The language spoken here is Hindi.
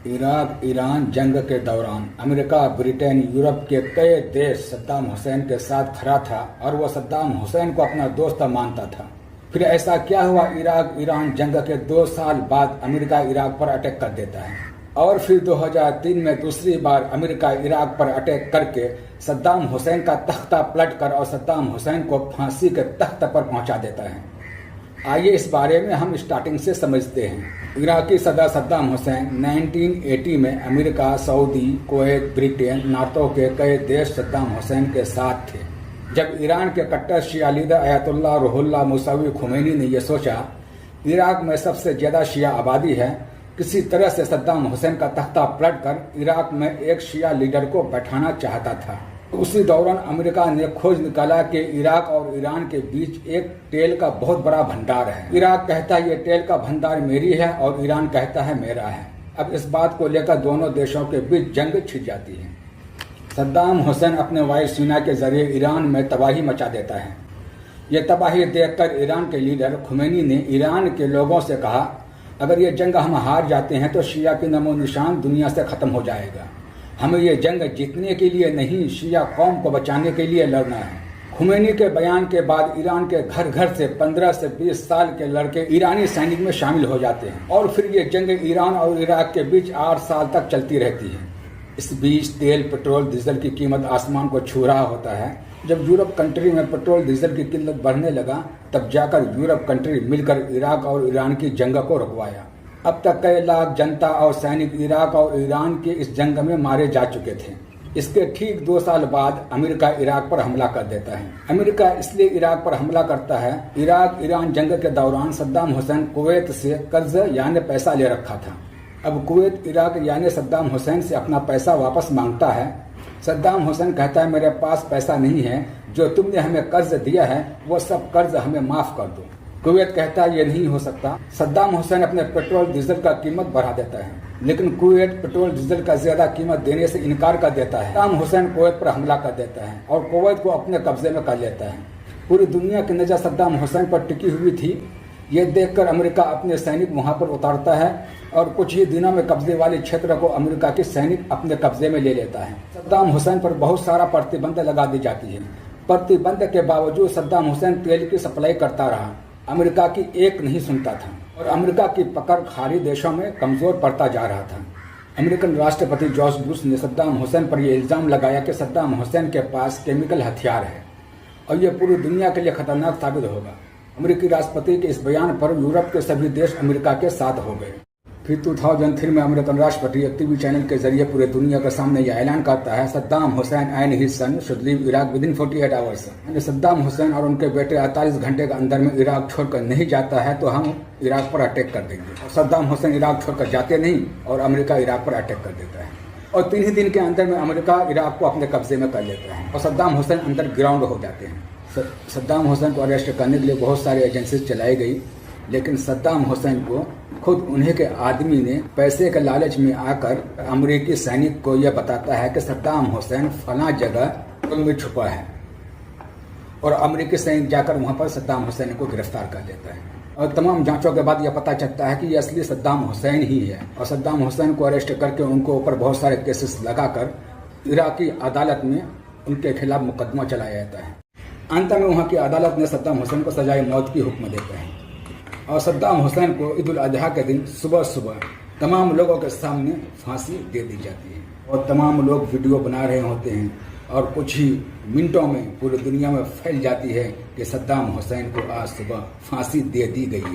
इराक ईरान जंग के दौरान अमेरिका, ब्रिटेन, यूरोप के कई देश सद्दाम हुसैन के साथ खड़ा था और वो सद्दाम हुसैन को अपना दोस्त मानता था। फिर ऐसा क्या हुआ, इराक ईरान जंग के 2 साल बाद अमेरिका इराक पर अटैक कर देता है और फिर 2003 में दूसरी बार अमेरिका इराक पर अटैक करके सद्दाम हुसैन का तख्ता पलट कर और सद्दाम हुसैन को फांसी के तख्त पर पहुंचा देता है। आइए इस बारे में हम स्टार्टिंग से समझते हैं। इराकी सदर सद्दाम हुसैन 1980 में America, Saudi, Kuwait, Britain, NATO के कई देश सद्दाम हुसैन के साथ थे। जब ईरान के कट्टर शिया लीडर अयतुल्लाह रूहुल्लाह मूसवी खुमैनी ने यह सोचा इराक में सबसे ज्यादा शिया आबादी है, किसी तरह से सद्दाम हुसैन का तख्ता पलट कर इराक में एक शिया लीडर को बैठाना चाहता था। उसी दौरान अमेरिका ने खोज निकाला कि इराक और ईरान के बीच एक तेल का बहुत बड़ा भंडार है। इराक कहता है ये तेल का भंडार मेरी है और ईरान कहता है मेरा है। अब इस बात को लेकर दोनों देशों के बीच जंग छिड़ जाती है। सद्दाम हुसैन अपने वायुसेना के जरिए ईरान में तबाही मचा देता है। ये तबाही देखकर ईरान के लीडर खुमैनी ने ईरान के लोगों से कहा, अगर ये जंग हम हार जाते हैं तो शिया की नमो निशान दुनिया से खत्म हो जाएगा। हमें ये जंग जीतने के लिए नहीं, शिया कौम को बचाने के लिए लड़ना है। खुमैनी के बयान के बाद ईरान के घर घर से 15 से 20 साल के लड़के ईरानी सैनिक में शामिल हो जाते हैं और फिर ये जंग ईरान और इराक के बीच 8 साल तक चलती रहती है। इस बीच तेल, पेट्रोल, डीजल की कीमत आसमान को छू रहा होता है। जब यूरोप कंट्री में पेट्रोल डीजल की किल्लत बढ़ने लगा तब जाकर यूरोप कंट्री मिलकर इराक और ईरान की जंग को रुकवाया। अब तक कई लाख जनता और सैनिक इराक और ईरान के इस जंग में मारे जा चुके थे। इसके ठीक 2 साल बाद अमेरिका इराक पर हमला कर देता है। अमेरिका इसलिए इराक पर हमला करता है, इराक ईरान जंग के दौरान सद्दाम हुसैन कुवैत से कर्ज यानी पैसा ले रखा था। अब कुवैत इराक यानी सद्दाम हुसैन से अपना पैसा वापस मांगता है। सद्दाम हुसैन कहता है मेरे पास पैसा नहीं है, जो तुमने हमें कर्ज दिया है वो सब कर्ज हमें माफ कर दो। कुवैत कहता है ये नहीं हो सकता। सद्दाम हुसैन अपने पेट्रोल डीजल का कीमत बढ़ा देता है, लेकिन कुवैत पेट्रोल डीजल का ज्यादा कीमत देने से इनकार कर देता है। सद्दाम हुसैन कुवैत पर हमला कर देता है और कुवैत को अपने कब्जे में कर लेता है। पूरी दुनिया की नजर सद्दाम हुसैन पर टिकी हुई थी। ये देखकर अमेरिका अपने सैनिक वहां पर उतारता है और कुछ ही दिनों में कब्जे वाले क्षेत्र को अमेरिका के सैनिक अपने कब्जे में ले लेता है। सद्दाम हुसैन पर बहुत सारा प्रतिबंध लगा दी जाती है। प्रतिबंध के बावजूद सद्दाम हुसैन तेल की सप्लाई करता रहा। अमेरिका की एक नहीं सुनता था और अमेरिका की पकड़ खाड़ी देशों में कमजोर पड़ता जा रहा था। अमेरिकन राष्ट्रपति जॉर्ज बुश ने सद्दाम हुसैन पर यह इल्जाम लगाया कि सद्दाम हुसैन के पास केमिकल हथियार है और यह पूरी दुनिया के लिए खतरनाक साबित होगा। अमेरिकी राष्ट्रपति के इस बयान पर यूरोप के सभी देश अमेरिका के साथ हो गए। फिर 2003 में अमेरिकन राष्ट्रपति एक टीवी चैनल के जरिए पूरे दुनिया के सामने यह ऐलान करता है, Saddam Hussain and his son should leave Iraq within 48 hours. Saddam Hussain और उनके बेटे 48 घंटे के अंदर में इराक छोड़कर नहीं जाता है तो हम इराक पर अटैक कर देंगे। और सद्दाम हुसैन इराक छोड़कर जाते नहीं और अमेरिका इराक पर अटैक कर देता है और 3 ही दिन के अंदर में अमेरिका इराक को अपने कब्जे में कर लेता है और सद्दाम हुसैन अंदर ग्राउंड हो जाते हैं। सद्दाम हुसैन को अरेस्ट करने के लिए बहुत सारी एजेंसीज चलाई गई, लेकिन सद्दाम हुसैन को खुद उन्हीं के आदमी ने पैसे के लालच में आकर अमेरिकी सैनिक को यह बताता है कि सद्दाम हुसैन फला जगह में छुपा है और अमेरिकी सैनिक जाकर वहां पर सद्दाम हुसैन को गिरफ्तार कर लेता है और तमाम जांचों के बाद यह पता चलता है कि यह असली सद्दाम हुसैन ही है और सद्दाम हुसैन को अरेस्ट करके उनके ऊपर बहुत सारे केसेस लगाकर इराकी अदालत में उनके खिलाफ मुकदमा चलाया जाता है। अंत में वहां की अदालत ने सद्दाम हुसैन को सजाए मौत की हुक्म देते हैं और सद्दाम हुसैन को ईद उल अजहा के दिन सुबह सुबह तमाम लोगों के सामने फांसी दे दी जाती है और तमाम लोग वीडियो बना रहे होते हैं और कुछ ही मिनटों में पूरी दुनिया में फैल जाती है कि सद्दाम हुसैन को आज सुबह फांसी दे दी गई है।